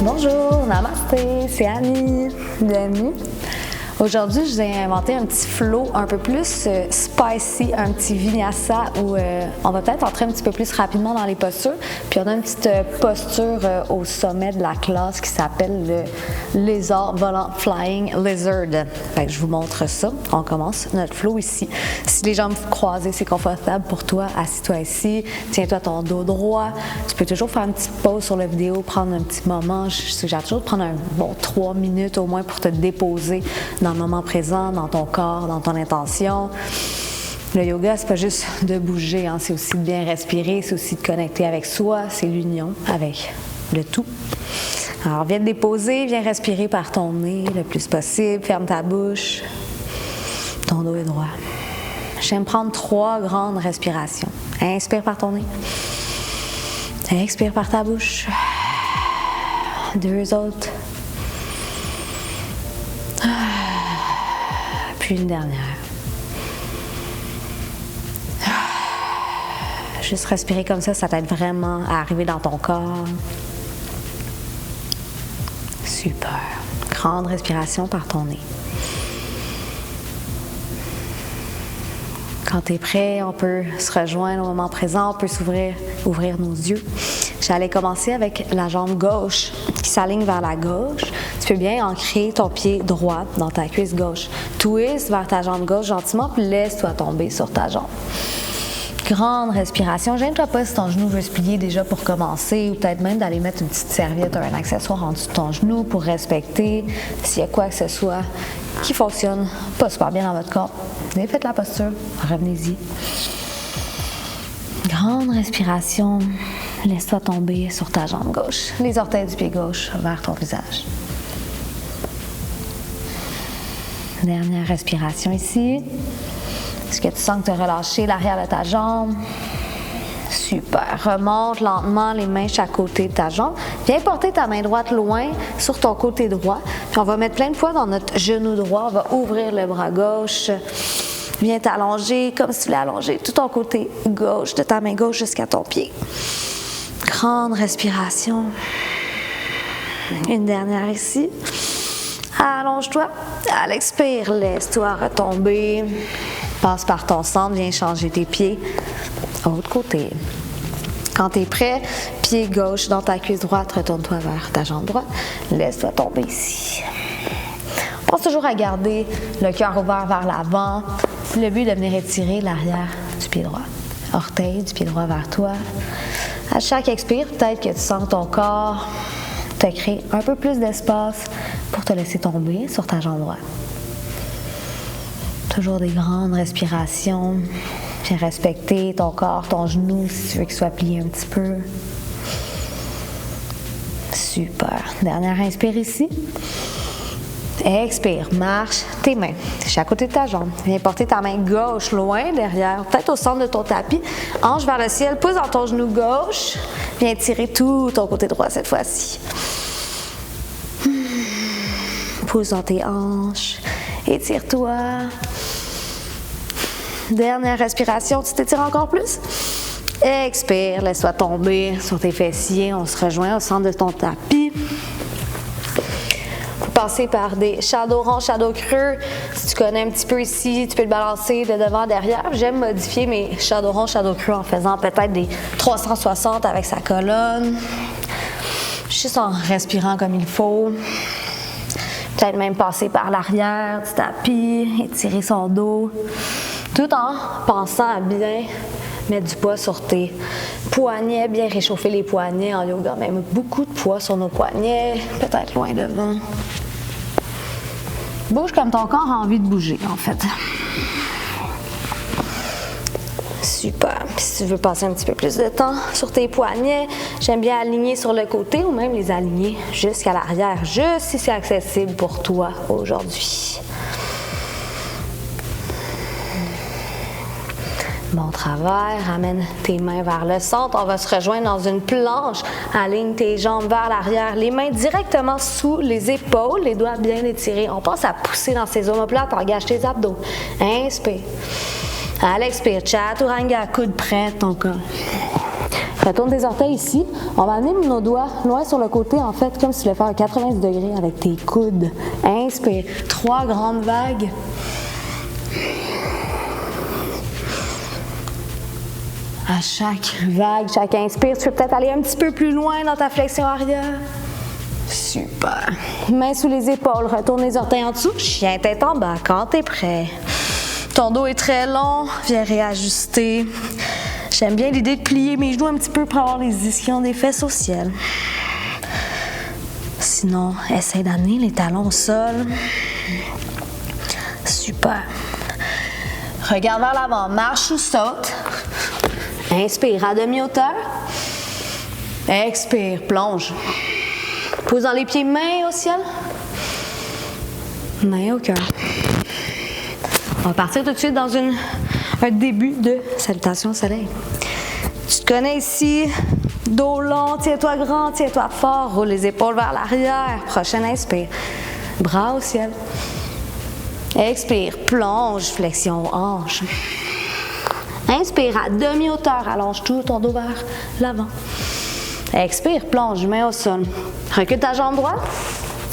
Bonjour, namasté, c'est Annie, bienvenue. Aujourd'hui, je vous ai inventé un petit flow un peu plus spicy, un petit vinyasa où on va peut-être entrer un petit peu plus rapidement dans les postures. Puis on a une petite posture au sommet de la classe qui s'appelle le lézard volant, Flying Lizard. Fait que je vous montre ça. On commence notre flow ici. Si les jambes croisées, c'est confortable pour toi, assis-toi ici, tiens-toi ton dos droit. Tu peux toujours faire une petite pause sur la vidéo, prendre un petit moment. Je suggère toujours de prendre un bon 3 minutes au moins pour te déposer dans le moment présent, dans ton corps, dans ton intention. Le yoga, c'est pas juste de bouger, hein, c'est aussi de bien respirer, c'est aussi de connecter avec soi, c'est l'union avec le tout. Alors, viens te déposer, viens respirer par ton nez le plus possible, ferme ta bouche, ton dos est droit. J'aime prendre 3 grandes respirations. Inspire par ton nez, expire par ta bouche, 2 autres. Puis une dernière. Juste respirer comme ça t'aide vraiment à arriver dans ton corps. Super. Grande respiration par ton nez. Quand tu es prêt, on peut se rejoindre au moment présent, on peut ouvrir nos yeux. J'allais commencer avec la jambe gauche qui s'aligne vers la gauche. Tu peux bien ancrer ton pied droit dans ta cuisse gauche. Twist vers ta jambe gauche gentiment, puis laisse-toi tomber sur ta jambe. Grande respiration. Gêne-toi pas si ton genou veut se plier déjà pour commencer, ou peut-être même d'aller mettre une petite serviette ou un accessoire en dessous de ton genou pour respecter s'il y a quoi que ce soit qui fonctionne pas super bien dans votre corps. Faites la posture, revenez-y. Grande respiration. Laisse-toi tomber sur ta jambe gauche. Les orteils du pied gauche vers ton visage. Dernière respiration ici. Est-ce que tu sens que tu as relâché l'arrière de ta jambe? Super. Remonte lentement les mains chaque côté de ta jambe. Viens porter ta main droite loin sur ton côté droit. Puis on va mettre plein de poids dans notre genou droit. On va ouvrir le bras gauche. Viens t'allonger comme si tu voulais allonger tout ton côté gauche de ta main gauche jusqu'à ton pied. Grande respiration. Une dernière ici. Allonge-toi. À l'expire, laisse-toi retomber. Passe par ton centre, viens changer tes pieds. Autre côté. Quand tu es prêt, pied gauche dans ta cuisse droite, retourne-toi vers ta jambe droite. Laisse-toi tomber ici. Pense toujours à garder le cœur ouvert vers l'avant. Le but est de venir étirer l'arrière du pied droit. Orteil du pied droit vers toi. À chaque expire, peut-être que tu sens ton corps te créer un peu plus d'espace pour te laisser tomber sur ta jambe droite. Toujours des grandes respirations. Viens respecter ton corps, ton genou, si tu veux qu'il soit plié un petit peu. Super. Dernière inspire ici. Expire, marche tes mains chaque côté de ta jambe. Viens porter ta main gauche loin derrière, peut-être au centre de ton tapis. Hanche vers le ciel, pousse dans ton genou gauche. Viens tirer tout ton côté droit cette fois-ci. Pousse dans tes hanches. Étire-toi. Dernière respiration, tu t'étires encore plus. Expire, laisse-toi tomber sur tes fessiers. On se rejoint au centre de ton tapis. Passer par des shadow ronds, shadow creux. Si tu connais un petit peu ici, tu peux le balancer de devant, derrière. J'aime modifier mes shadow ronds, shadow creux en faisant peut-être des 360 avec sa colonne. Juste en respirant comme il faut. Peut-être même passer par l'arrière du tapis, étirer son dos. Tout en pensant à bien mettre du poids sur tes poignets, bien réchauffer les poignets en yoga. Même beaucoup de poids sur nos poignets, peut-être loin devant. Bouge comme ton corps a envie de bouger, en fait. Super. Puis si tu veux passer un petit peu plus de temps sur tes poignets, j'aime bien aligner sur le côté ou même les aligner jusqu'à l'arrière, juste si c'est accessible pour toi aujourd'hui. Bon travail, ramène tes mains vers le centre. On va se rejoindre dans une planche. Aligne tes jambes vers l'arrière, les mains directement sous les épaules, les doigts bien étirés. On pense à pousser dans ses omoplates, engage tes abdos. Inspire. À l'expire, chaturanga, coude près de ton corps. Retourne tes orteils ici. On va amener nos doigts loin sur le côté, en fait, comme si tu voulais faire un 90 degrés avec tes coudes. Inspire. 3 grandes vagues. À chaque vague, chaque inspire, tu peux peut-être aller un petit peu plus loin dans ta flexion arrière. Super. Mains sous les épaules, retourne les orteils en dessous. Chien tête en bas quand tu es prêt. Ton dos est très long, viens réajuster. J'aime bien l'idée de plier mes genoux un petit peu pour avoir les ischions des fesses au ciel. Sinon, essaie d'amener les talons au sol. Super. Regarde vers l'avant, marche ou saute. Inspire à demi-hauteur. Expire, plonge. Posant les pieds, mains au ciel. Mains au cœur. On va partir tout de suite dans un début de salutation au soleil. Tu te connais ici. Dos long, tiens-toi grand, tiens-toi fort. Roule les épaules vers l'arrière. Prochaine inspire. Bras au ciel. Expire, plonge, flexion hanche. Inspire à demi-hauteur, allonge tout ton dos vers l'avant. Expire, plonge, main au sol. Recule ta jambe droite,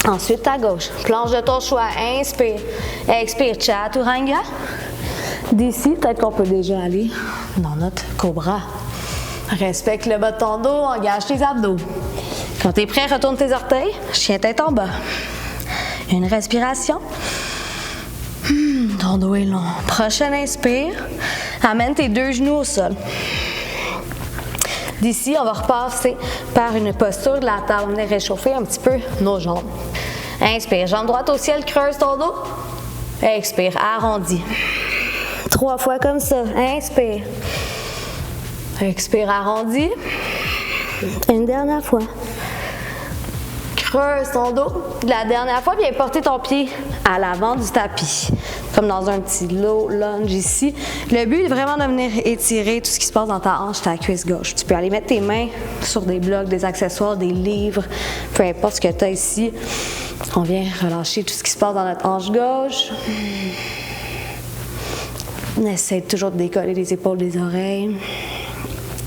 ensuite ta gauche. Plonge de ton choix, inspire. Expire, chaturanga. D'ici, peut-être qu'on peut déjà aller dans notre cobra. Respecte le bas de ton dos, engage tes abdos. Quand tu es prêt, retourne tes orteils, chien tête en bas. Une respiration. Ton dos est long. Prochaine inspire. Amène tes 2 genoux au sol. D'ici, on va repasser par une posture de la table. On va réchauffer un petit peu nos jambes. Inspire, jambe droite au ciel, creuse ton dos. Expire, arrondi. 3 fois comme ça. Inspire. Expire, arrondi. Une dernière fois. Creuse ton dos. La dernière fois, viens porter ton pied à l'avant du tapis. Comme dans un petit low lunge ici. Le but est vraiment de venir étirer tout ce qui se passe dans ta hanche, ta cuisse gauche. Tu peux aller mettre tes mains sur des blocs, des accessoires, des livres, peu importe ce que tu as ici. On vient relâcher tout ce qui se passe dans notre hanche gauche. On essaie toujours de décoller les épaules des oreilles.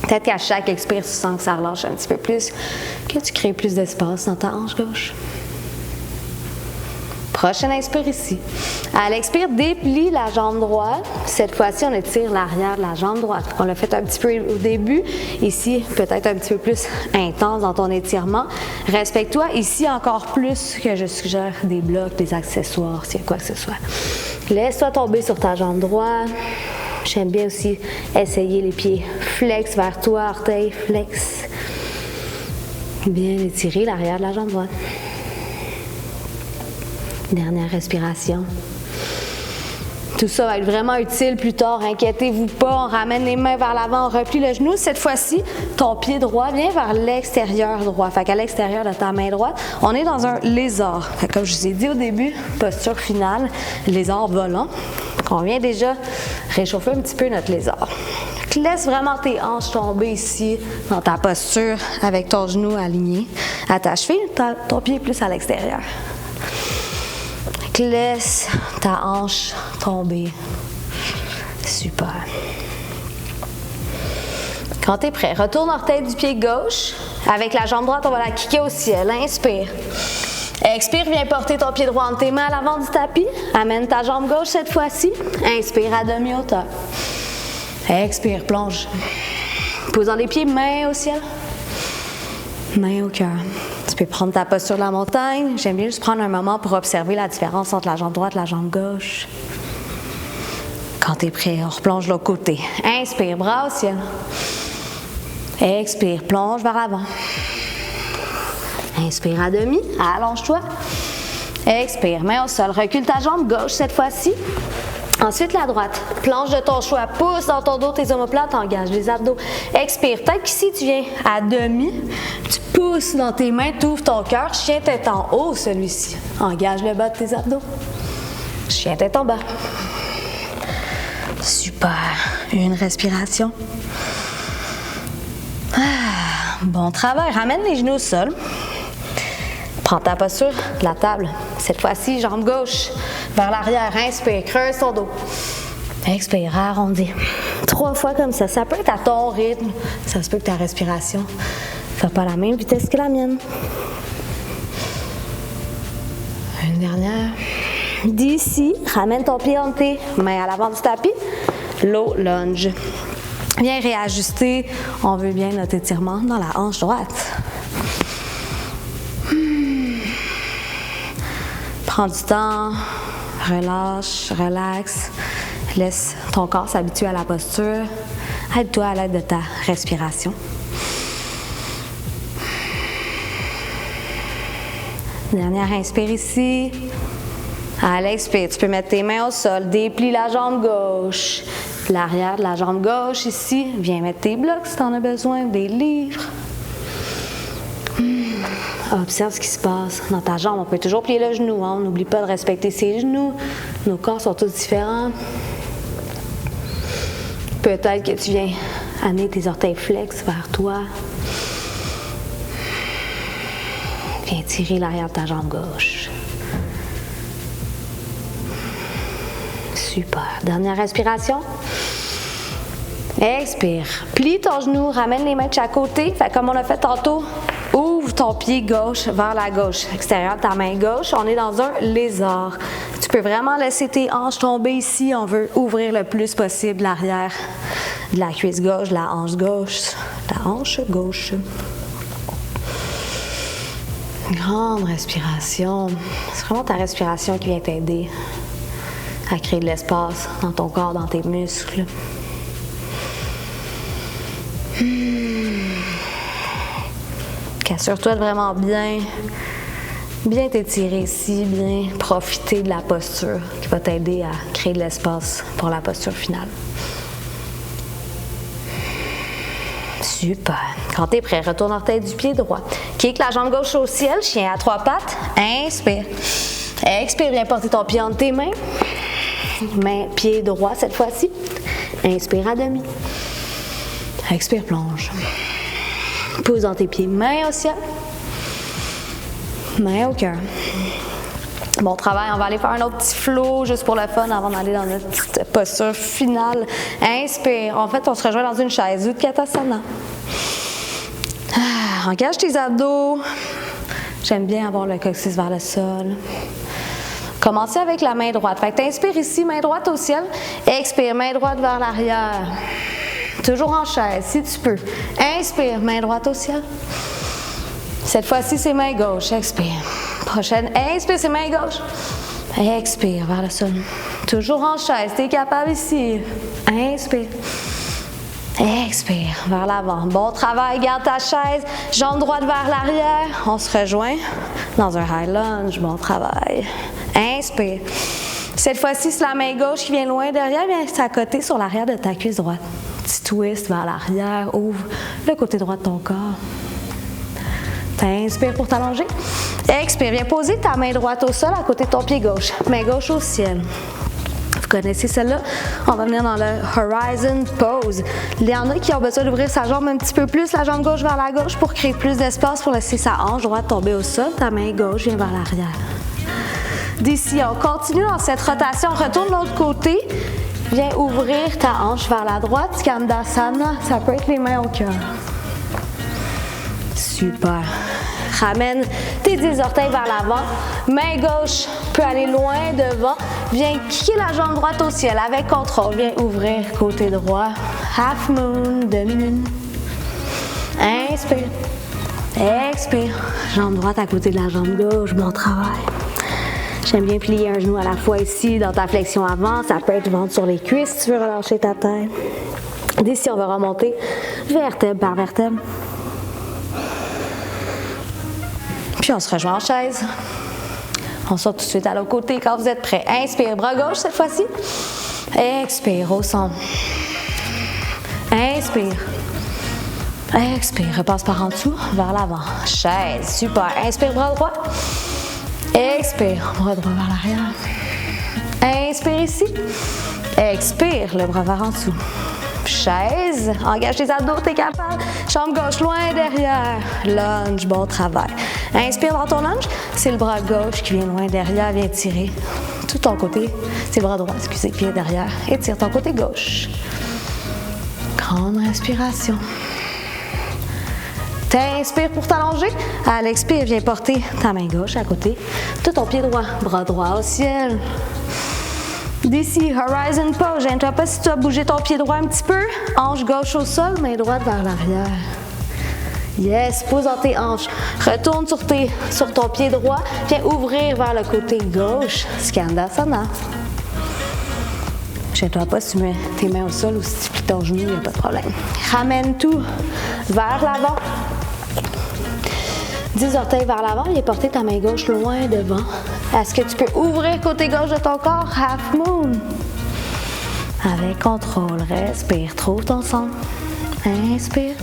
Peut-être qu'à chaque expire, tu sens que ça relâche un petit peu plus, que tu crées plus d'espace dans ta hanche gauche. Prochaine inspire ici. À l'expire, déplie la jambe droite. Cette fois-ci, on étire l'arrière de la jambe droite. On l'a fait un petit peu au début. Ici, peut-être un petit peu plus intense dans ton étirement. Respecte-toi. Ici, encore plus que je suggère des blocs, des accessoires, s'il y a quoi que ce soit. Laisse-toi tomber sur ta jambe droite. J'aime bien aussi essayer les pieds flex vers toi, orteil flex. Bien étirer l'arrière de la jambe droite. Dernière respiration. Tout ça va être vraiment utile plus tard. Inquiétez-vous pas. On ramène les mains vers l'avant, on replie le genou. Cette fois-ci, ton pied droit vient vers l'extérieur droit. Fait qu'à l'extérieur de ta main droite, on est dans un lézard. Fait que comme je vous ai dit au début, posture finale, lézard volant. On vient déjà réchauffer un petit peu notre lézard. Laisse vraiment tes hanches tomber ici dans ta posture avec ton genou aligné à ta cheville, ton pied plus à l'extérieur. Laisse ta hanche tomber. Super. Quand tu es prêt, retourne orteil du pied gauche. Avec la jambe droite, on va la kicker au ciel. Inspire. Expire, viens porter ton pied droit entre tes mains à l'avant du tapis. Amène ta jambe gauche cette fois-ci. Inspire à demi-hauteur. Expire, plonge. Posant les pieds, main au ciel. Main au cœur. Tu peux prendre ta posture de la montagne. J'aime bien juste prendre un moment pour observer la différence entre la jambe droite et la jambe gauche. Quand tu es prêt, on replonge de l'autre côté. Inspire, bras au ciel. Expire, plonge vers l'avant. Inspire à demi, allonge-toi. Expire, main au sol. Recule ta jambe gauche cette fois-ci. Ensuite, la droite. Plonge de ton choix. Pousse dans ton dos tes omoplates. Engage les abdos. Expire. Peut-être qu'ici, tu viens à demi. Tu pousses dans tes mains. Tu ouvres ton cœur. Chien tête en haut, celui-ci. Engage le bas de tes abdos. Chien tête en bas. Super. Une respiration. Bon travail. Ramène les genoux au sol. Prends ta posture de la table. Cette fois-ci, jambe gauche vers l'arrière. Inspire, creuse ton dos. Expire, arrondis. 3 fois comme ça. Ça peut être à ton rythme. Ça se peut que ta respiration ne soit pas la même vitesse que la mienne. Une dernière. D'ici, ramène ton pied entre tes mains à l'avant du tapis. Low lunge. Viens réajuster. On veut bien notre étirement dans la hanche droite. Prends du temps. Relâche, relaxe. Laisse ton corps s'habituer à la posture. Aide-toi à l'aide de ta respiration. Dernière inspire ici. À l'expire, tu peux mettre tes mains au sol, déplie la jambe gauche. L'arrière de la jambe gauche ici. Viens mettre tes blocs si tu en as besoin, des livres. Observe ce qui se passe dans ta jambe. On peut toujours plier le genou. On n'oublie pas de respecter ses genoux. Nos corps sont tous différents. Peut-être que tu viens amener tes orteils flex vers toi. Viens tirer l'arrière de ta jambe gauche. Super. Dernière respiration. Expire. Plie ton genou, ramène les mains de chaque côté. Fait comme on a fait tantôt, ouvre ton pied gauche vers la gauche. Extérieur de ta main gauche, on est dans un lézard. Tu peux vraiment laisser tes hanches tomber ici. On veut ouvrir le plus possible l'arrière de la cuisse gauche, de la hanche gauche. La hanche gauche. Grande respiration. C'est vraiment ta respiration qui vient t'aider à créer de l'espace dans ton corps, dans tes muscles. Assure-toi de vraiment bien t'étirer ici, bien profiter de la posture qui va t'aider à créer de l'espace pour la posture finale. Super. Quand tu es prêt, retourne orteil du pied droit. Kick la jambe gauche au ciel, chien à 3 pattes. Inspire. Expire, viens porter ton pied entre tes mains. Pied droit cette fois-ci. Inspire à demi. Expire, plonge. Pose dans tes pieds, main au ciel. Main au cœur. Bon travail, on va aller faire un autre petit flow juste pour le fun avant d'aller dans notre petite posture finale. Inspire. En fait, on se rejoint dans une chaise. Utkatasana. Engage tes abdos. J'aime bien avoir le coccyx vers le sol. Commencez avec la main droite. Fait que t'inspires ici, main droite au ciel. Expire, main droite vers l'arrière. Toujours en chaise, si tu peux. Inspire, main droite au ciel. Cette fois-ci, c'est main gauche. Expire. Prochaine, inspire, c'est main gauche. Expire vers le sol. Toujours en chaise, tu es capable ici. Inspire. Expire vers l'avant. Bon travail, garde ta chaise. Jambe droite vers l'arrière. On se rejoint dans un high lunge. Bon travail. Inspire. Cette fois-ci, c'est la main gauche qui vient loin derrière. Viens s'accoter sur l'arrière de ta cuisse droite. Petit twist vers l'arrière. Ouvre le côté droit de ton corps. T'inspires pour t'allonger. Expire. Viens poser ta main droite au sol à côté de ton pied gauche. Main gauche au ciel. Vous connaissez celle-là? On va venir dans le Horizon Pose. Il y en a qui ont besoin d'ouvrir sa jambe un petit peu plus, la jambe gauche vers la gauche pour créer plus d'espace pour laisser sa hanche droite tomber au sol. Ta main gauche vient vers l'arrière. D'ici, on continue dans cette rotation. Retourne de l'autre côté. Viens ouvrir ta hanche vers la droite. Skandasana, ça peut être les mains au cœur. Super. Ramène tes 10 orteils vers l'avant. Main gauche peut aller loin devant. Viens kicker la jambe droite au ciel avec contrôle. Viens ouvrir côté droit. Half moon, demi-lune. Inspire. Expire. Jambe droite à côté de la jambe gauche. Bon travail. J'aime bien plier un genou à la fois ici dans ta flexion avant. Ça peut être ventre sur les cuisses si tu veux relâcher ta tête. D'ici, on va remonter vertèbre par vertèbre. Puis on se rejoint en chaise. On sort tout de suite à l'autre côté quand vous êtes prêts. Inspire, bras gauche cette fois-ci. Expire, au centre. Inspire. Expire, repasse par en dessous, vers l'avant. Chaise, super. Inspire, bras droit. Expire, bras droit vers l'arrière. Inspire ici. Expire, le bras vers en dessous. Chaise, engage tes abdos, t'es capable. Jambe gauche loin derrière. Lunge, bon travail. Inspire dans ton lunge, c'est le bras gauche qui vient loin derrière, viens tirer tout ton côté, c'est bras droit, excusez, pied derrière. Étire ton côté gauche. Grande respiration. T'inspires pour t'allonger. À l'expire, viens porter ta main gauche à côté. Tout ton pied droit, bras droit au ciel. D'ici, horizon pose. Gêne-toi pas si tu as bougé ton pied droit un petit peu. Hanche gauche au sol, main droite vers l'arrière. Yes, pose dans tes hanches. Retourne sur ton pied droit. Viens ouvrir vers le côté gauche. Skandasana. Gêne-toi pas si tu mets tes mains au sol ou si tu plies ton genou, il n'y a pas de problème. Ramène tout vers l'avant. 10 orteils vers l'avant, viens porter ta main gauche loin devant. Est-ce que tu peux ouvrir côté gauche de ton corps? Half moon. Avec contrôle, respire, trouve ton centre. Inspire.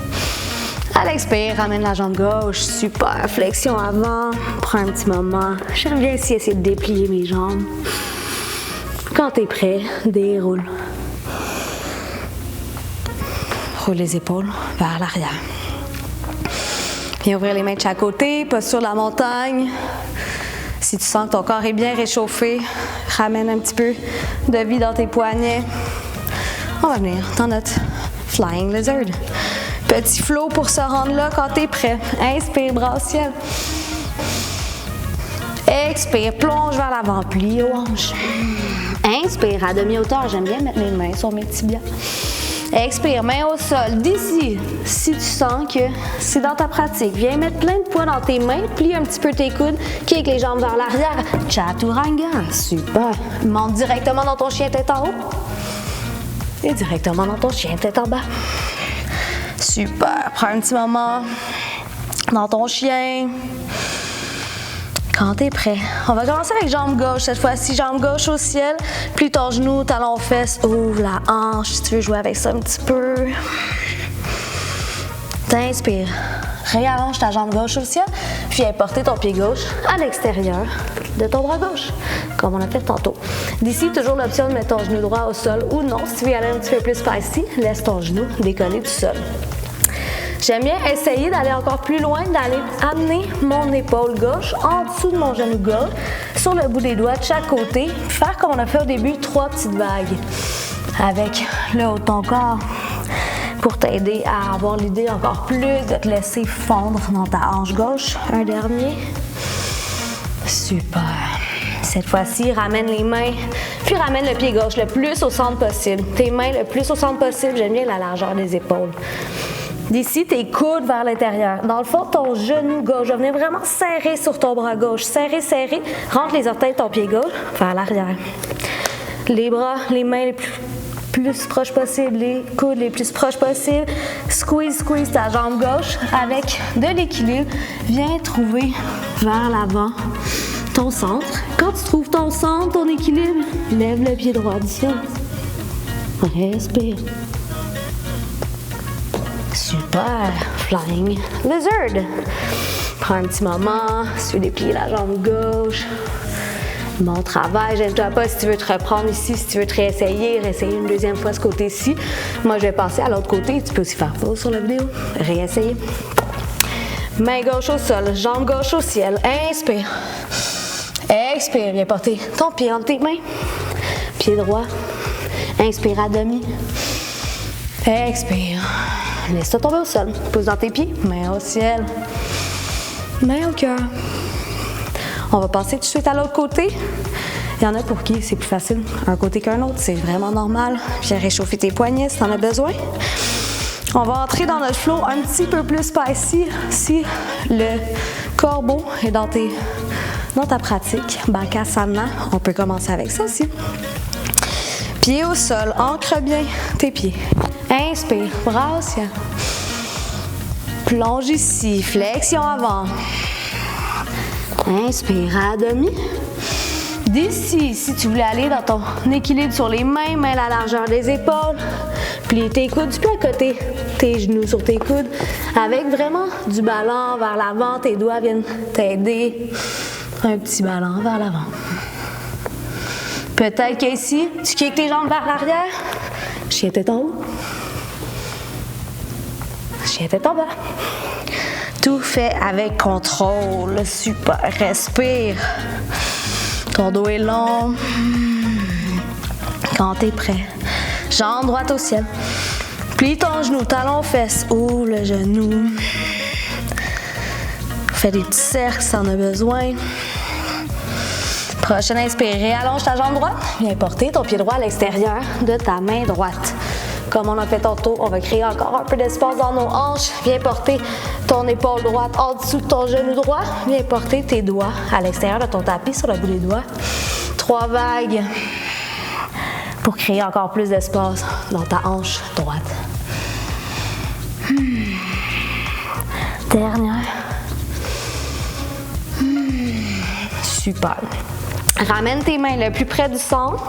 À l'expire, ramène la jambe gauche. Super, flexion avant. Prends un petit moment. J'aime bien ici essayer de déplier mes jambes. Quand tu es prêt, déroule. Roule les épaules vers l'arrière. Viens ouvrir les mains de chaque côté, posture de la montagne. Si tu sens que ton corps est bien réchauffé, ramène un petit peu de vie dans tes poignets. On va venir dans notre Flying Lizard. Petit flow pour se rendre là quand tu es prêt. Inspire, bras au ciel. Expire, plonge vers l'avant, plie aux hanches. Inspire à demi-hauteur, j'aime bien mettre mes mains sur mes tibias. Expire, main au sol. D'ici, si tu sens que c'est dans ta pratique, viens mettre plein de poids dans tes mains, plie un petit peu tes coudes, kick les jambes vers l'arrière. Chaturanga, super. Monte directement dans ton chien tête en haut et directement dans ton chien tête en bas. Super, prends un petit moment dans ton chien. Quand t'es prêt, on va commencer avec jambe gauche. Cette fois-ci, jambe gauche au ciel. Plie ton genou, talon fesse, ouvre la hanche. Si tu veux jouer avec ça un petit peu. T'inspires. Réarrange ta jambe gauche au ciel. Puis viens porter ton pied gauche à l'extérieur de ton bras gauche, comme on a fait tantôt. D'ici, toujours l'option de mettre ton genou droit au sol ou non. Si tu veux y aller un petit peu plus spicy, laisse ton genou décoller du sol. J'aime bien essayer d'aller encore plus loin, d'aller amener mon épaule gauche en dessous de mon genou gauche, sur le bout des doigts de chaque côté, puis faire comme on a fait au début, 3 petites vagues avec le haut de ton corps pour t'aider à avoir l'idée encore plus de te laisser fondre dans ta hanche gauche. Un dernier. Super. Cette fois-ci, ramène les mains, puis ramène le pied gauche le plus au centre possible. Tes mains le plus au centre possible, j'aime bien la largeur des épaules. D'ici, tes coudes vers l'intérieur. Dans le fond, ton genou gauche va venir vraiment serrer sur ton bras gauche. Serrer, serrer. Rentre les orteils de ton pied gauche vers l'arrière. Les bras, les mains les plus proches possible, les coudes les plus proches possible. Squeeze, squeeze ta jambe gauche avec de l'équilibre. Viens trouver vers l'avant ton centre. Quand tu trouves ton centre, ton équilibre, lève le pied droit du ciel. Respire. Super! Flying Lizard. Prends un petit moment, si tu veux déplier la jambe gauche. Bon travail, gêne-toi pas si tu veux te reprendre ici, si tu veux te réessayer une deuxième fois ce côté-ci. Moi, je vais passer à l'autre côté. Tu peux aussi faire pause sur la vidéo. Réessayer. Main gauche au sol, jambe gauche au ciel. Inspire. Expire, viens porter ton pied entre tes mains. Pied droit. Inspire à demi. Expire. Laisse-toi tomber au sol. Pousse dans tes pieds. Main au ciel. Main au cœur. On va passer tout de suite à l'autre côté. Il y en a pour qui c'est plus facile un côté qu'un autre. C'est vraiment normal. Viens réchauffer tes poignets si tu en as besoin. On va entrer dans notre flow un petit peu plus spicy. Si le corbeau est dans ta pratique, Bakasana, on peut commencer avec ça aussi. Pieds au sol, ancre bien tes pieds. Inspire, bras au ciel. Plonge ici, flexion avant. Inspire à demi. D'ici, si tu voulais aller dans ton équilibre sur les mains, mains à la largeur des épaules, plie tes coudes, tu peux accoter tes genoux sur tes coudes avec vraiment du ballon vers l'avant. Tes doigts viennent t'aider. Un petit ballon vers l'avant. Peut-être qu'ici, tu kicks tes jambes vers l'arrière. Chien tête en haut. Chien tête en bas. Tout fait avec contrôle. Super. Respire. Ton dos est long. Quand t'es prêt, jambe droite au ciel. Plie ton genou, talon, fesse, ouvre le genou. Fais des petits cercles si t'en as besoin. Prochaine inspire, réallonge ta jambe droite. Viens porter ton pied droit à l'extérieur de ta main droite. Comme on a fait tantôt, on va créer encore un peu d'espace dans nos hanches. Viens porter ton épaule droite en dessous de ton genou droit. Viens porter tes doigts à l'extérieur de ton tapis sur le bout des doigts. 3 vagues pour créer encore plus d'espace dans ta hanche droite. Dernière. Super. Ramène tes mains le plus près du centre.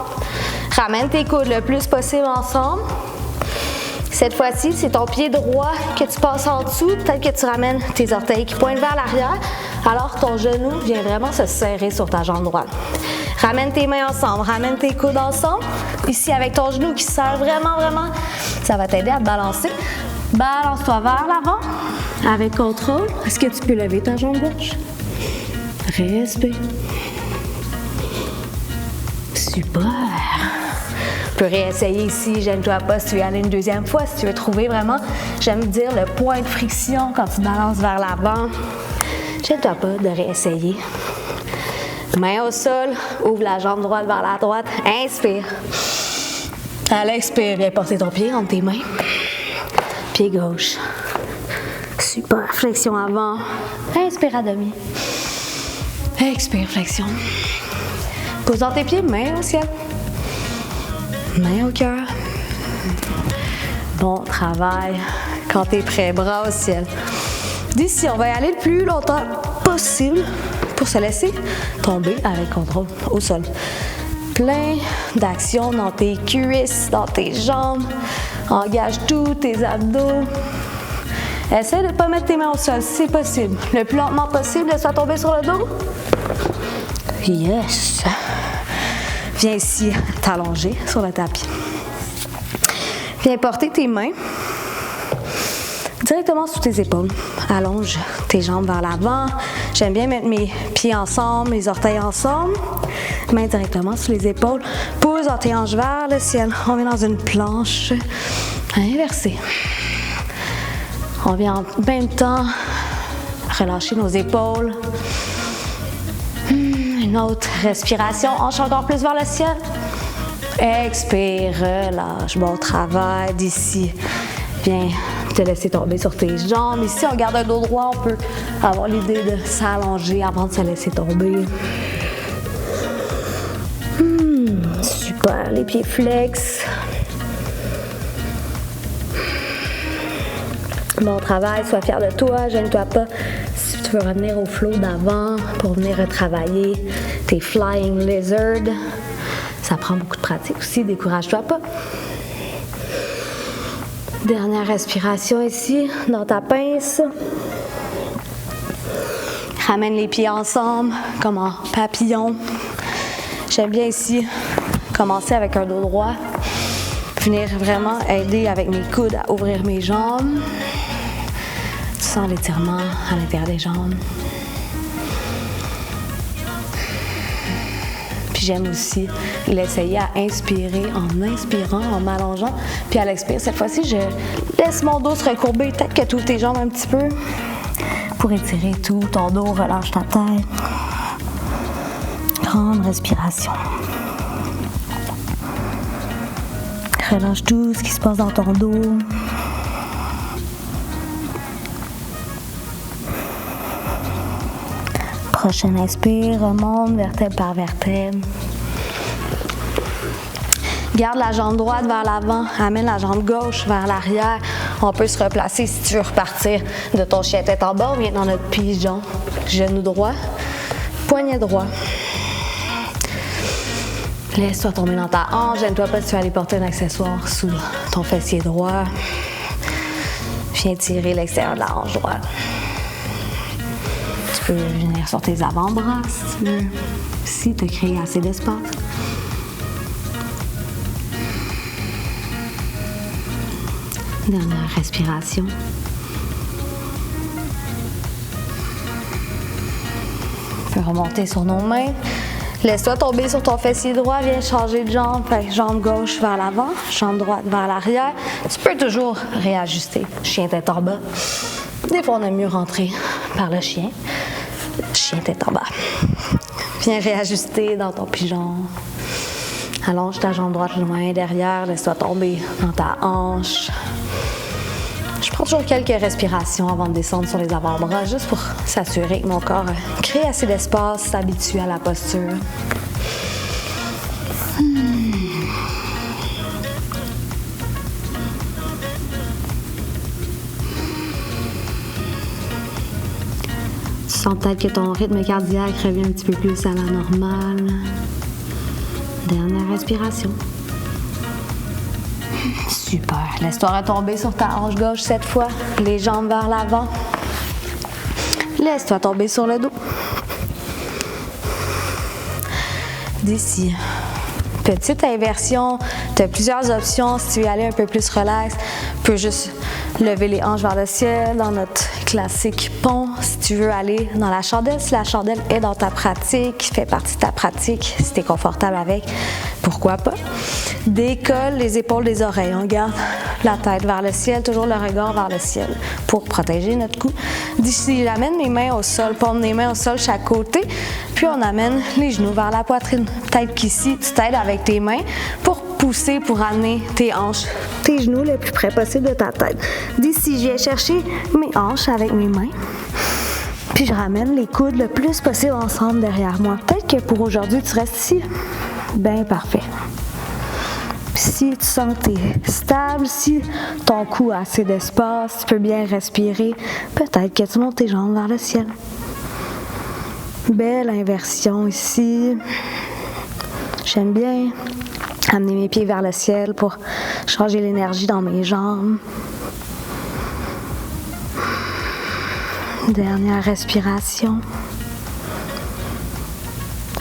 Ramène tes coudes le plus possible ensemble. Cette fois-ci, c'est ton pied droit que tu passes en dessous. Peut-être que tu ramènes tes orteils qui pointent vers l'arrière. Alors, ton genou vient vraiment se serrer sur ta jambe droite. Ramène tes mains ensemble. Ramène tes coudes ensemble. Ici, avec ton genou qui se serre vraiment, vraiment, ça va t'aider à te balancer. Balance-toi vers l'avant avec contrôle. Est-ce que tu peux lever ta jambe gauche? Respire. Super. Tu peux réessayer ici, gêne-toi pas si tu veux y aller une deuxième fois, si tu veux trouver vraiment, j'aime dire, le point de friction quand tu balances vers l'avant. Gêne-toi pas de réessayer. Main au sol, ouvre la jambe droite vers la droite, inspire. À l'expire, viens porter ton pied entre tes mains. Pied gauche. Super, flexion avant. Inspire à demi. Expire, flexion. Pose dans tes pieds, main au ciel. Main au cœur. Bon travail. Quand tu es prêt, bras au ciel. D'ici, on va y aller le plus longtemps possible pour se laisser tomber avec contrôle au sol. Plein d'action dans tes cuisses, dans tes jambes. Engage tous tes abdos. Essaie de ne pas mettre tes mains au sol si c'est possible. Le plus lentement possible, laisse-toi tomber sur le dos. Yes! Viens ici t'allonger sur le tapis. Viens porter tes mains directement sous tes épaules. Allonge tes jambes vers l'avant. J'aime bien mettre mes pieds ensemble, mes orteils ensemble. Mains directement sous les épaules. Pousse dans tes hanches vers le ciel. On vient dans une planche inversée. On vient en même temps relâcher nos épaules. Une autre respiration, hanche encore plus vers le ciel. Expire, relâche. Bon travail d'ici. Viens te laisser tomber sur tes jambes. Ici, on garde un dos droit. On peut avoir l'idée de s'allonger avant de se laisser tomber. Super, les pieds flex. Bon travail, sois fier de toi, gêne-toi pas. Si tu veux revenir au flow d'avant pour venir retravailler tes flying lizards, ça prend beaucoup de pratique aussi, décourage-toi pas. Dernière respiration ici, dans ta pince. Ramène les pieds ensemble, comme en papillon. J'aime bien ici commencer avec un dos droit. Venir vraiment aider avec mes coudes à ouvrir mes jambes. Tu sens l'étirement à l'intérieur des jambes. Puis j'aime aussi l'essayer à inspirer en inspirant, en m'allongeant. Puis à l'expire, cette fois-ci, je laisse mon dos se recourber. Peut-être que tu ouvres tes jambes un petit peu pour étirer tout ton dos. Relâche ta tête. Grande respiration. Relâche tout ce qui se passe dans ton dos. Prochaine inspire, remonte vertèbre par vertèbre. Garde la jambe droite vers l'avant, amène la jambe gauche vers l'arrière. On peut se replacer si tu veux repartir de ton chien tête en bas. On vient dans notre pigeon. Genou droit, poignet droit. Laisse-toi tomber dans ta hanche. Gêne-toi pas si tu vas aller porter un accessoire sous ton fessier droit. Viens tirer l'extérieur de la hanche droite. Tu peux venir sur tes avant-bras si tu veux. Si tu as créé assez d'espace. Dernière respiration. On peut remonter sur nos mains. Laisse-toi tomber sur ton fessier droit, viens changer de jambe. Fait que jambe gauche vers l'avant, jambe droite vers l'arrière. Tu peux toujours réajuster. Chien tête en bas. Des fois, on aime mieux rentrer par le chien. Chien tête en bas. Viens réajuster dans ton pigeon. Allonge ta jambe droite loin derrière. Laisse-toi tomber dans ta hanche. Je prends toujours quelques respirations avant de descendre sur les avant-bras, juste pour s'assurer que mon corps crée assez d'espace, s'habitue à la posture. Tu sens peut-être que ton rythme cardiaque revient un petit peu plus à la normale. Dernière respiration. Super. Laisse-toi retomber sur ta hanche gauche cette fois. Les jambes vers l'avant. Laisse-toi tomber sur le dos. D'ici. Petite inversion. Tu as plusieurs options. Si tu veux aller un peu plus relax, tu peux juste lever les hanches vers le ciel dans notre classique pont. Si tu veux aller dans la chandelle, si la chandelle est dans ta pratique, fait partie de ta pratique, si tu es confortable avec, pourquoi pas. Décolle les épaules des oreilles. On garde la tête vers le ciel, toujours le regard vers le ciel pour protéger notre cou. D'ici, j'amène mes mains au sol, paume des mains au sol chaque côté, puis on amène les genoux vers la poitrine. Peut-être qu'ici, tu t'aides avec tes mains pour pousser, pour amener tes hanches, tes genoux le plus près possible de ta tête. D'ici, je viens chercher mes hanches avec mes mains. Puis je ramène les coudes le plus possible ensemble derrière moi. Peut-être que pour aujourd'hui, tu restes ici. Ben parfait. Si tu sens que tu es stable, si ton cou a assez d'espace, tu peux bien respirer, peut-être que tu montes tes jambes vers le ciel. Belle inversion ici. J'aime bien amener mes pieds vers le ciel pour changer l'énergie dans mes jambes. Dernière respiration.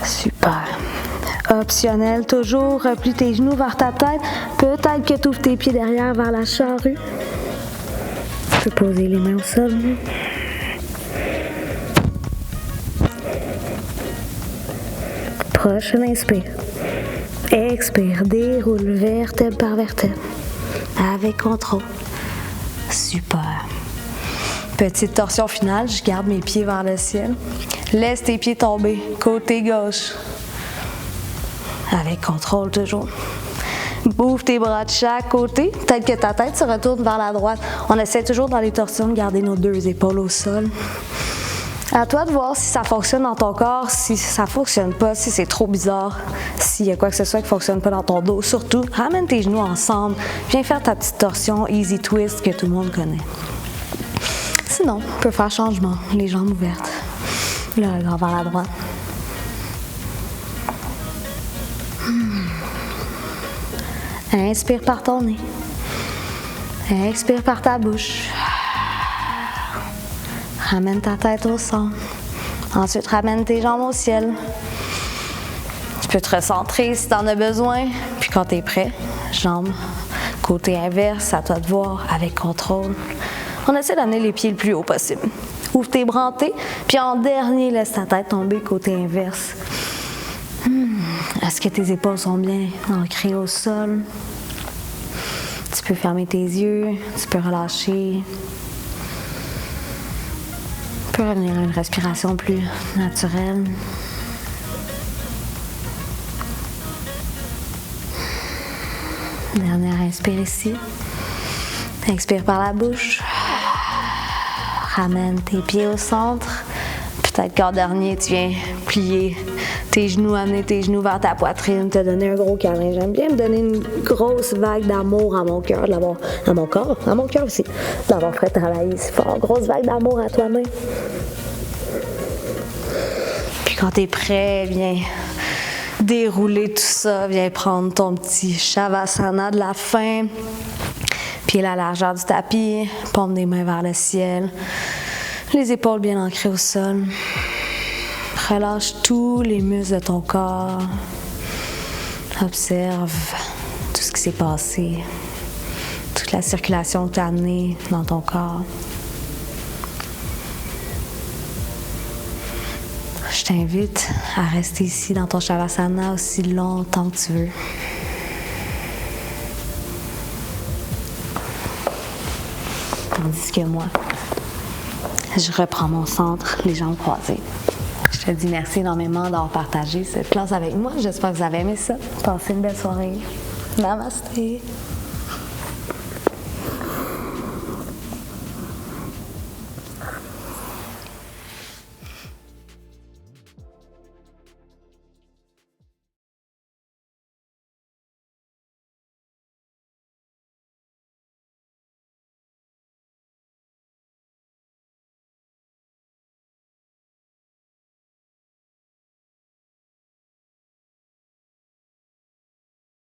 Super. Optionnel, toujours, replie tes genoux vers ta tête. Peut-être que tu ouvres tes pieds derrière vers la charrue. Tu peux poser les mains au sol. Prochaine inspire. Expire, déroule vertèbre par vertèbre. Avec contrôle. Super. Petite torsion finale, je garde mes pieds vers le ciel. Laisse tes pieds tomber, côté gauche. Avec contrôle toujours. Ouvre tes bras de chaque côté. Peut-être que ta tête se retourne vers la droite. On essaie toujours dans les torsions de garder nos deux épaules au sol. À toi de voir si ça fonctionne dans ton corps, si ça fonctionne pas, si c'est trop bizarre, s'il y a quoi que ce soit qui fonctionne pas dans ton dos. Surtout, ramène tes genoux ensemble. Viens faire ta petite torsion easy twist que tout le monde connaît. Sinon, on peut faire changement, les jambes ouvertes. Le regard vers la droite. Inspire par ton nez. Expire par ta bouche. Ramène ta tête au centre. Ensuite, ramène tes jambes au ciel. Tu peux te recentrer si tu en as besoin. Puis quand tu es prêt, jambes côté inverse, à toi de voir avec contrôle. On essaie d'amener les pieds le plus haut possible. Ouvre tes bras en T, puis en dernier, laisse ta tête tomber côté inverse. Est-ce que tes épaules sont bien ancrées au sol? Tu peux fermer tes yeux, tu peux relâcher. Tu peux revenir à une respiration plus naturelle. Dernière inspire ici. Expire par la bouche. Ramène tes pieds au centre. Peut-être qu'en dernier, tu viens plier tes genoux, amener tes genoux vers ta poitrine, te donner un gros câlin. J'aime bien me donner une grosse vague d'amour à mon cœur, à mon corps, à mon cœur aussi, d'avoir fait travailler si fort. Grosse vague d'amour à toi-même. Puis quand t'es prêt, viens dérouler tout ça, viens prendre ton petit Shavasana de la fin. Pieds la largeur du tapis, paume des mains vers le ciel. Les épaules bien ancrées au sol. Relâche tous les muscles de ton corps. Observe tout ce qui s'est passé. Toute la circulation que tu as amenée dans ton corps. je t'invite à rester ici dans ton Shavasana aussi longtemps que tu veux. Tandis que moi, je reprends mon centre, les jambes croisées. Je te dis merci énormément d'avoir partagé cette classe avec moi. J'espère que vous avez aimé ça. Passez une belle soirée. Namasté.